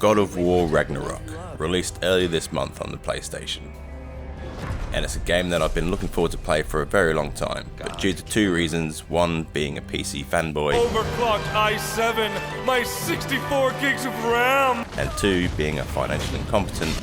God of War Ragnarok, released earlier this month on the PlayStation. And it's a game that I've been looking forward to play for a very long time, but due to two reasons, one being a PC fanboy, overclocked i7, my 64 gigs of RAM, and two being a financial incompetent,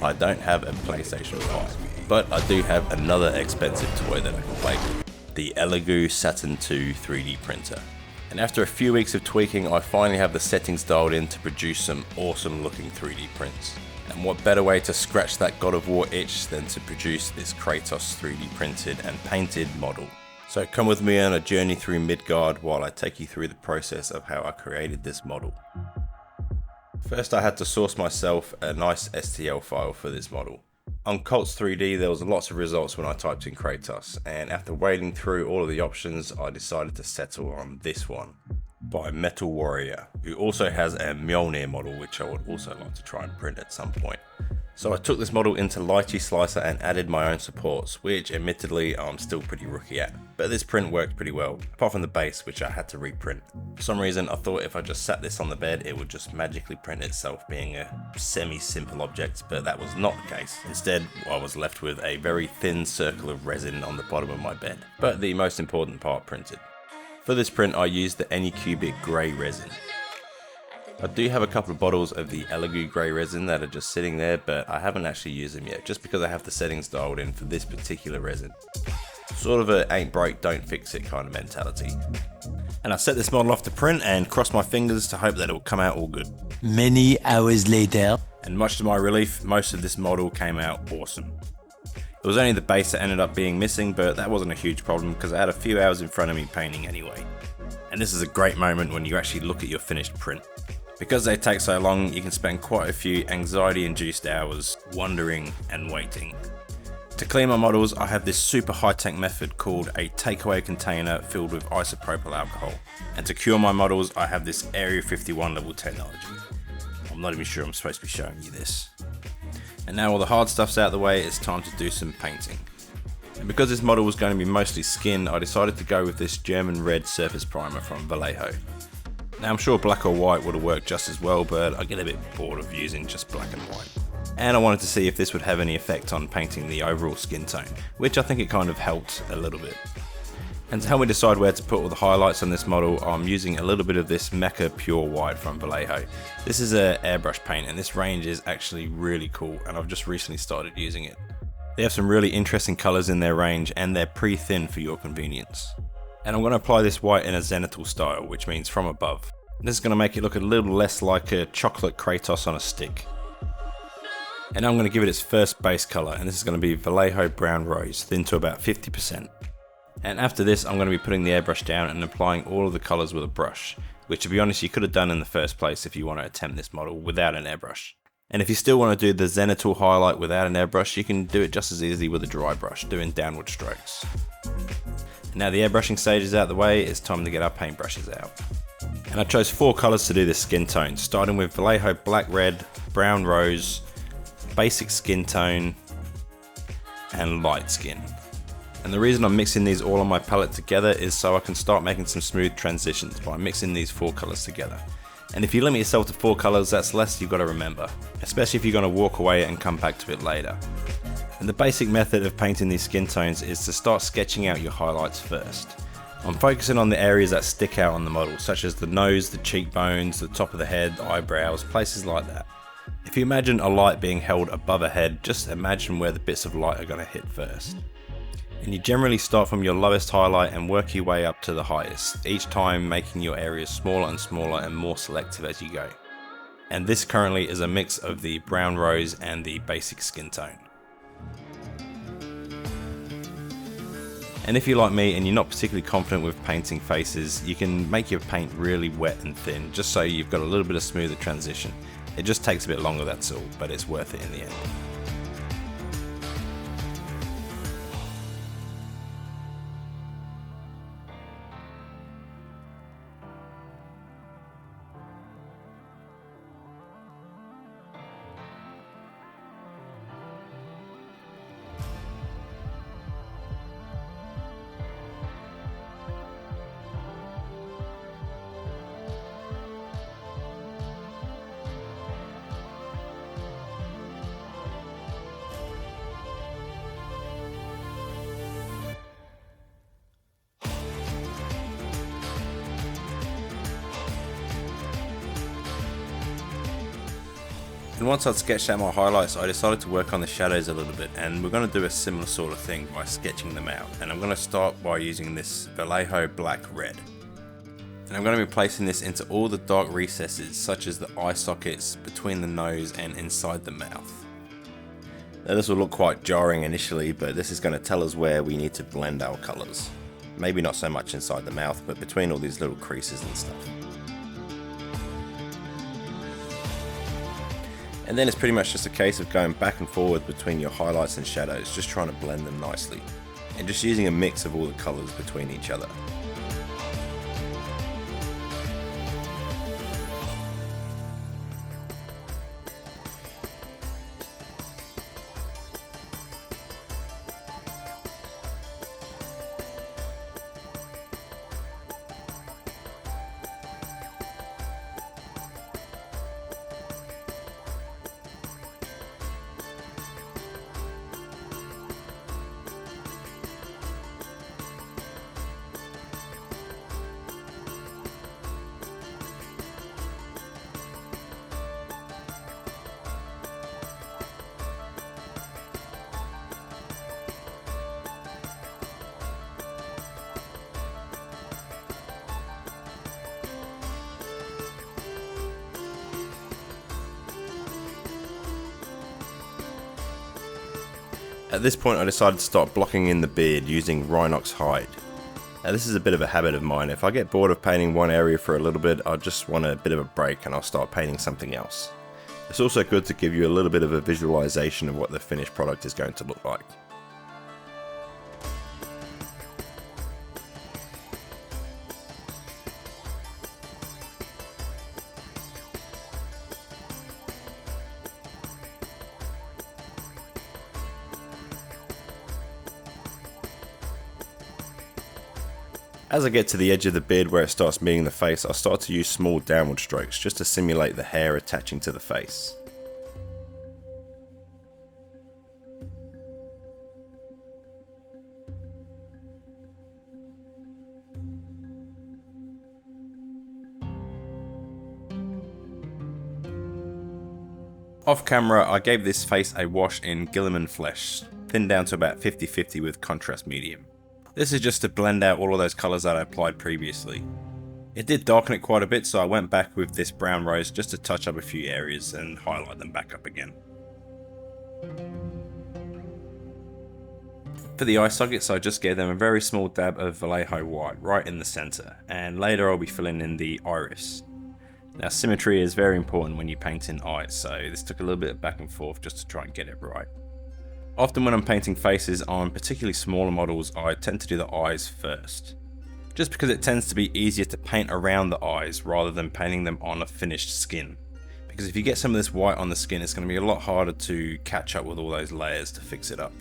I don't have a PlayStation 5, but I do have another expensive toy that I can play with, the Elegoo Saturn 2 3D printer. And after a few weeks of tweaking, I finally have the settings dialed in to produce some awesome looking 3D prints. And what better way to scratch that God of War itch than to produce this Kratos 3D printed and painted model. So come with me on a journey through Midgard while I take you through the process of how I created this model. First, I had to source myself a nice STL file for this model. On Cults 3D there was lots of results when I typed in Kratos, and after wading through all of the options I decided to settle on this one by Metal Warrior, who also has a Mjolnir model which I would also like to try and print at some point. So I took this model into Lychee Slicer and added my own supports, which admittedly I'm still pretty rookie at, but this print worked pretty well, apart from the base which I had to reprint. For some reason I thought if I just sat this on the bed it would just magically print itself, being a semi-simple object, but that was not the case. Instead I was left with a very thin circle of resin on the bottom of my bed, but the most important part printed. For this print I used the Anycubic grey resin. I do have a couple of bottles of the Elegoo grey resin that are just sitting there, but I haven't actually used them yet, just because I have the settings dialed in for this particular resin. Sort of a ain't broke, don't fix it kind of mentality. And I set this model off to print and cross my fingers to hope that it will come out all good. Many hours later. And much to my relief, most of this model came out awesome. It was only the base that ended up being missing, but that wasn't a huge problem because I had a few hours in front of me painting anyway. And this is a great moment when you actually look at your finished print. Because they take so long, you can spend quite a few anxiety-induced hours wondering and waiting. To clean my models, I have this super high-tech method called a takeaway container filled with isopropyl alcohol. And to cure my models, I have this Area 51 level technology. I'm not even sure I'm supposed to be showing you this. And now all the hard stuff's out of the way, it's time to do some painting. And because this model was going to be mostly skin, I decided to go with this German red surface primer from Vallejo. Now I'm sure black or white would have worked just as well, but I get a bit bored of using just black and white. And I wanted to see if this would have any effect on painting the overall skin tone, which I think it kind of helped a little bit. And to help me decide where to put all the highlights on this model, I'm using a little bit of this Mecha Pure White from Vallejo. This is an airbrush paint and this range is actually really cool, and I've just recently started using it. They have some really interesting colours in their range and they're pre-thin for your convenience. And I'm going to apply this white in a zenithal style, which means from above. This is going to make it look a little less like a chocolate Kratos on a stick. And I'm going to give it its first base colour, and this is going to be Vallejo Brown Rose, thin to about 50%. And after this I'm going to be putting the airbrush down and applying all of the colours with a brush, which to be honest you could have done in the first place if you want to attempt this model without an airbrush. And if you still want to do the zenithal highlight without an airbrush, you can do it just as easily with a dry brush, doing downward strokes. Now the airbrushing stage is out of the way, it's time to get our paintbrushes out. And I chose 4 colours to do this skin tone, starting with Vallejo Black Red, Brown Rose, Basic Skin Tone, and Light Skin. And the reason I'm mixing these all on my palette together is so I can start making some smooth transitions by mixing these 4 colours together. And if you limit yourself to 4 colours, that's less you've got to remember, especially if you're going to walk away and come back to it later. And the basic method of painting these skin tones is to start sketching out your highlights first. I'm focusing on the areas that stick out on the model, such as the nose, the cheekbones, the top of the head, the eyebrows, places like that. If you imagine a light being held above a head, just imagine where the bits of light are going to hit first. And you generally start from your lowest highlight and work your way up to the highest, each time making your areas smaller and smaller and more selective as you go. And this currently is a mix of the brown rose and the basic skin tone. And if you're like me and you're not particularly confident with painting faces, you can make your paint really wet and thin, just so you've got a little bit of smoother transition. It just takes a bit longer, that's all, but it's worth it in the end. And once I'd sketched out my highlights, I decided to work on the shadows a little bit, and we're going to do a similar sort of thing by sketching them out. And I'm going to start by using this Vallejo black red. And I'm going to be placing this into all the dark recesses, such as the eye sockets, between the nose and inside the mouth. Now this will look quite jarring initially, but this is going to tell us where we need to blend our colours. Maybe not so much inside the mouth, but between all these little creases and stuff. And then it's pretty much just a case of going back and forward between your highlights and shadows, just trying to blend them nicely. And just using a mix of all the colours between each other. At this point I decided to start blocking in the beard using Rhinox hide. Now this is a bit of a habit of mine. If I get bored of painting one area for a little bit, I just want a bit of a break and I'll start painting something else. It's also good to give you a little bit of a visualization of what the finished product is going to look like. As I get to the edge of the beard where it starts meeting the face, I start to use small downward strokes just to simulate the hair attaching to the face. Off camera, I gave this face a wash in Guilliman Flesh, thinned down to about 50-50 with contrast medium. This is just to blend out all of those colours that I applied previously. It did darken it quite a bit, so I went back with this brown rose just to touch up a few areas and highlight them back up again. For the eye sockets, I just gave them a very small dab of Vallejo white right in the centre, and later I'll be filling in the iris. Now symmetry is very important when you paint in eyes, so this took a little bit of back and forth just to try and get it right. Often when I'm painting faces on particularly smaller models, I tend to do the eyes first. Just because it tends to be easier to paint around the eyes rather than painting them on a finished skin. Because if you get some of this white on the skin, it's going to be a lot harder to catch up with all those layers to fix it up.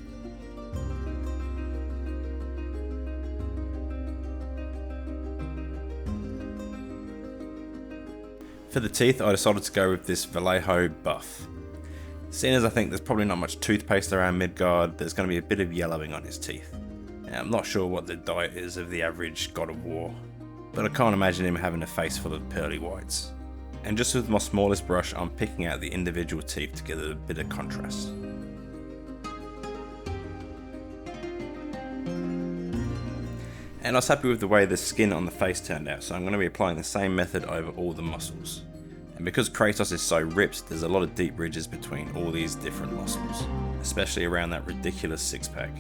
For the teeth, I decided to go with this Vallejo buff. Seeing as I think there's probably not much toothpaste around Midgard, there's going to be a bit of yellowing on his teeth. Now, I'm not sure what the diet is of the average God of War, but I can't imagine him having a face full of pearly whites. And just with my smallest brush, I'm picking out the individual teeth to get a bit of contrast. And I was happy with the way the skin on the face turned out, so I'm going to be applying the same method over all the muscles. And because Kratos is so ripped, there's a lot of deep ridges between all these different muscles, especially around that ridiculous six-pack.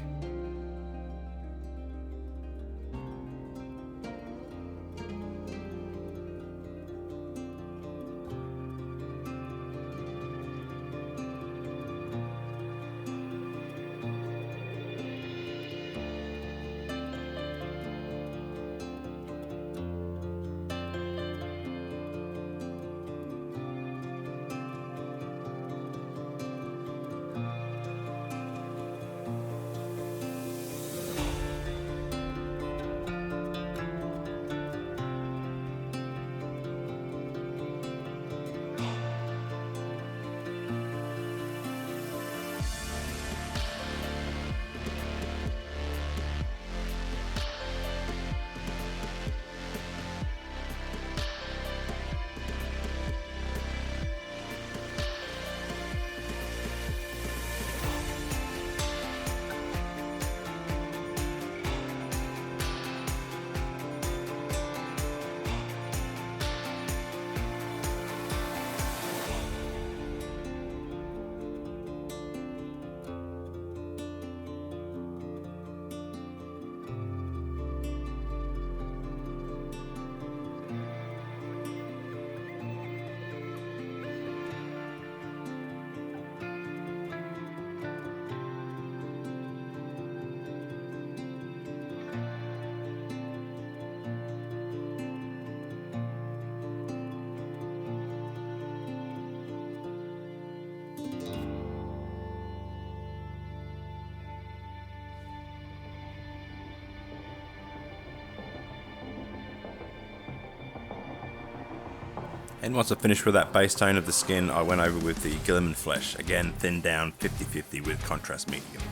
And once I finished with that base tone of the skin, I went over with the Gilliman Flesh, again thinned down 50-50 with contrast medium.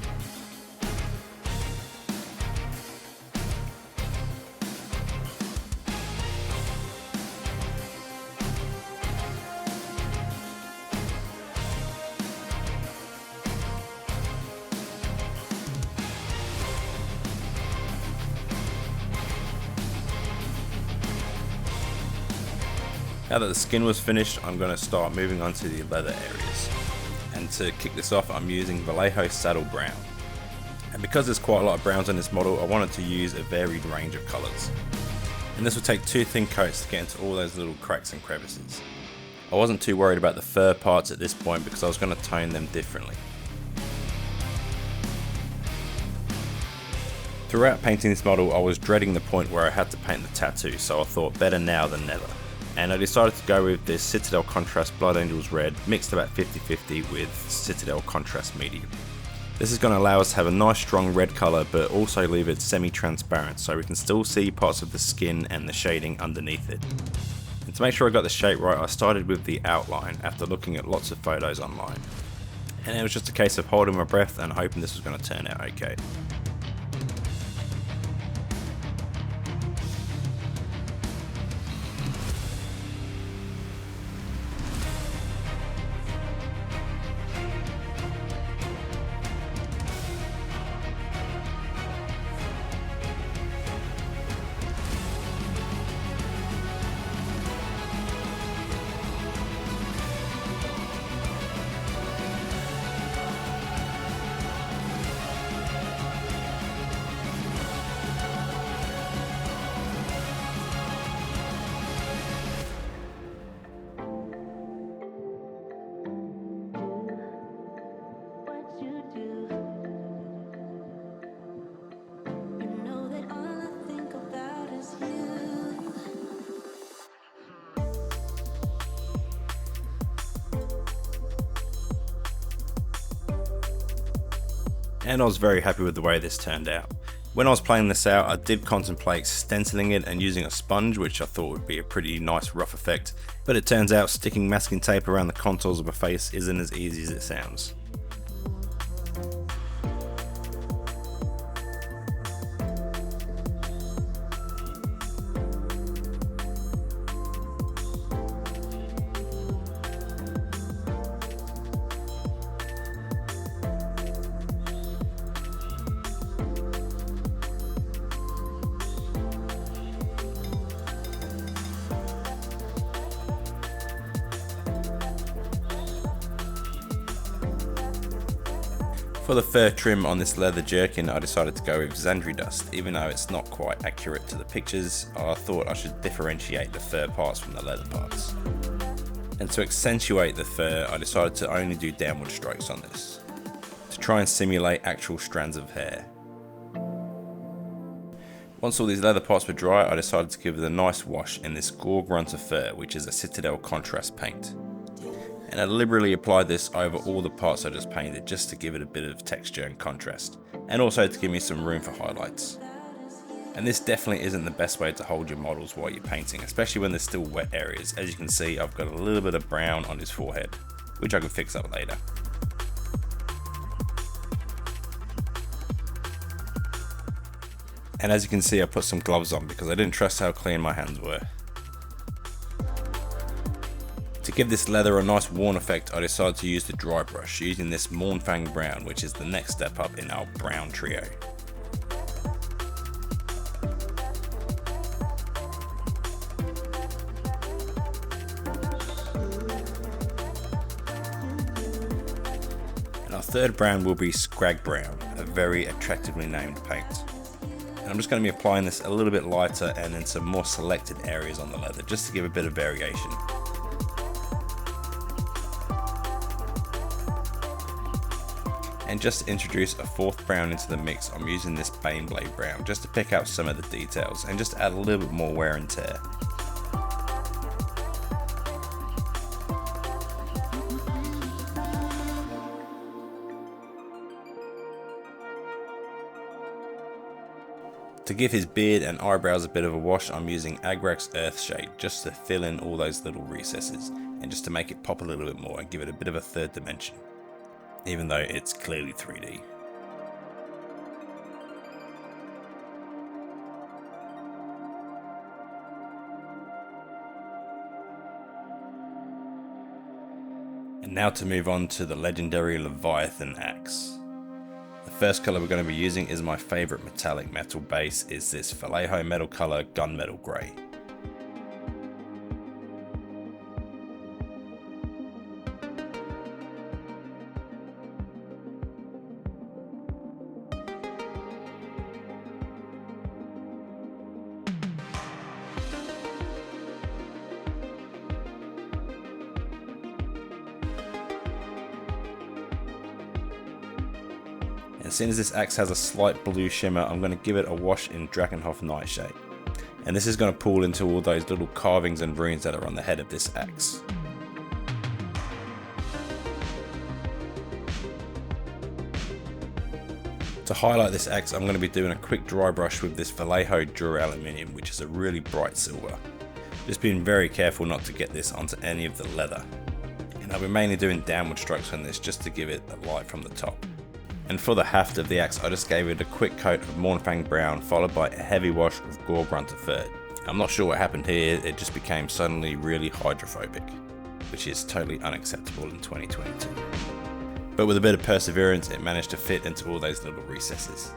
Now that the skin was finished, I'm going to start moving on to the leather areas. And to kick this off, I'm using Vallejo Saddle Brown. And because there's quite a lot of browns on this model, I wanted to use a varied range of colours. And this will take 2 thin coats to get into all those little cracks and crevices. I wasn't too worried about the fur parts at this point because I was going to tone them differently. Throughout painting this model, I was dreading the point where I had to paint the tattoo, so I thought better now than never. And I decided to go with this Citadel Contrast Blood Angels Red, mixed about 50-50 with Citadel Contrast Medium. This is going to allow us to have a nice strong red colour, but also leave it semi-transparent so we can still see parts of the skin and the shading underneath it. And to make sure I got the shape right, I started with the outline after looking at lots of photos online. And it was just a case of holding my breath and hoping this was going to turn out okay. And I was very happy with the way this turned out. When I was playing this out, I did contemplate stenciling it and using a sponge, which I thought would be a pretty nice rough effect, but it turns out sticking masking tape around the contours of my face isn't as easy as it sounds. For the fur trim on this leather jerkin, I decided to go with Xandri Dust. Even though it's not quite accurate to the pictures, I thought I should differentiate the fur parts from the leather parts. And to accentuate the fur, I decided to only do downward strokes on this, to try and simulate actual strands of hair. Once all these leather parts were dry, I decided to give it a nice wash in this Gore Grunter Fur, which is a Citadel contrast paint. And I deliberately applied this over all the parts I just painted just to give it a bit of texture and contrast, and also to give me some room for highlights. And this definitely isn't the best way to hold your models while you're painting, especially when there's still wet areas. As you can see, I've got a little bit of brown on his forehead, which I can fix up later. And as you can see, I put some gloves on because I didn't trust how clean my hands were. To give this leather a nice worn effect, I decided to use the dry brush, using this Mournfang Brown, which is the next step up in our brown trio. And our third brown will be Scrag Brown, a very attractively named paint. And I'm just going to be applying this a little bit lighter and in some more selected areas on the leather, just to give a bit of variation. And just to introduce a fourth brown into the mix, I'm using this Baneblade Brown just to pick out some of the details and just add a little bit more wear and tear. To give his beard and eyebrows a bit of a wash, I'm using Airbrush Earthshade just to fill in all those little recesses and just to make it pop a little bit more and give it a bit of a third dimension, even though it's clearly 3D. And now to move on to the legendary Leviathan axe. The first colour we're going to be using is my favourite metallic metal base, is this Vallejo metal colour gunmetal grey. As soon as this axe has a slight blue shimmer, I'm going to give it a wash in Drakenhof Nightshade. And this is going to pull into all those little carvings and runes that are on the head of this axe. To highlight this axe, I'm going to be doing a quick dry brush with this Vallejo Aluminium, which is a really bright silver. Just being very careful not to get this onto any of the leather. And I'll be mainly doing downward strokes on this just to give it a light from the top. And for the haft of the axe, I just gave it a quick coat of Mournfang Brown, followed by a heavy wash of Gorgrunt III. I'm not sure what happened here, it just became suddenly really hydrophobic, which is totally unacceptable in 2022. But with a bit of perseverance, it managed to fit into all those little recesses.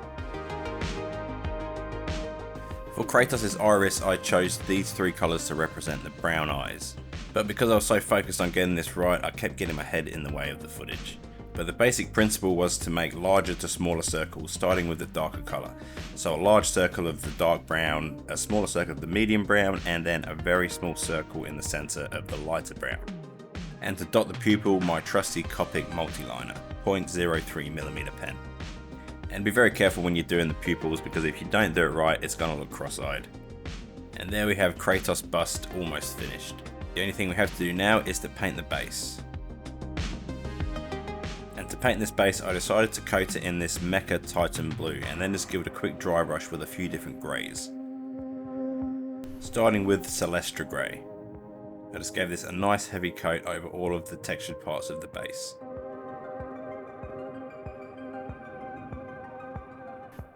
For Kratos' iris, I chose these three colours to represent the brown eyes. But because I was so focused on getting this right, I kept getting my head in the way of the footage. But the basic principle was to make larger to smaller circles, starting with the darker colour. So a large circle of the dark brown, a smaller circle of the medium brown, and then a very small circle in the centre of the lighter brown. And to dot the pupil, my trusty Copic multiliner, 0.03mm pen. And be very careful when you're doing the pupils, because if you don't do it right, it's going to look cross-eyed. And there we have Kratos' bust almost finished. The only thing we have to do now is to paint the base. And to paint this base, I decided to coat it in this Mecha Titan Blue and then just give it a quick dry brush with a few different greys. Starting with Celestra Grey. I just gave this a nice heavy coat over all of the textured parts of the base.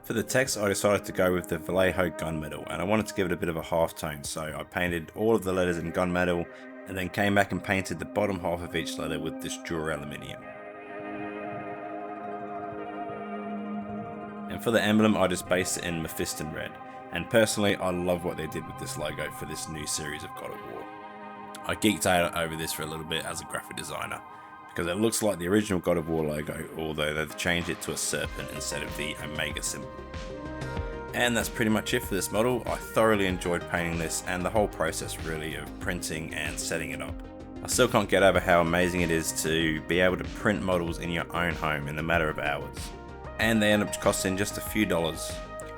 For the text, I decided to go with the Vallejo Gunmetal, and I wanted to give it a bit of a half tone, so I painted all of the letters in gunmetal and then came back and painted the bottom half of each letter with this Aluminium. And for the emblem, I just based it in Mephiston Red, and personally I love what they did with this logo for this new series of God of War. I geeked out over this for a little bit as a graphic designer, because it looks like the original God of War logo, although they've changed it to a serpent instead of the Omega symbol. And that's pretty much it for this model. I thoroughly enjoyed painting this and the whole process really of printing and setting it up. I still can't get over how amazing it is to be able to print models in your own home in a matter of hours. And they end up costing just a few dollars,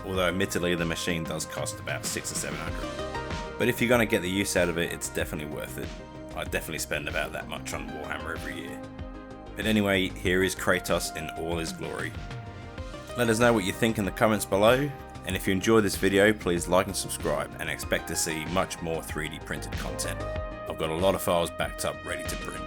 although admittedly the machine does cost about $600 or $700. But if you're going to get the use out of it, it's definitely worth it. I definitely spend about that much on Warhammer every year. But anyway, here is Kratos in all his glory. Let us know what you think in the comments below, and if you enjoyed this video, please like and subscribe, and expect to see much more 3D printed content. I've got a lot of files backed up ready to print.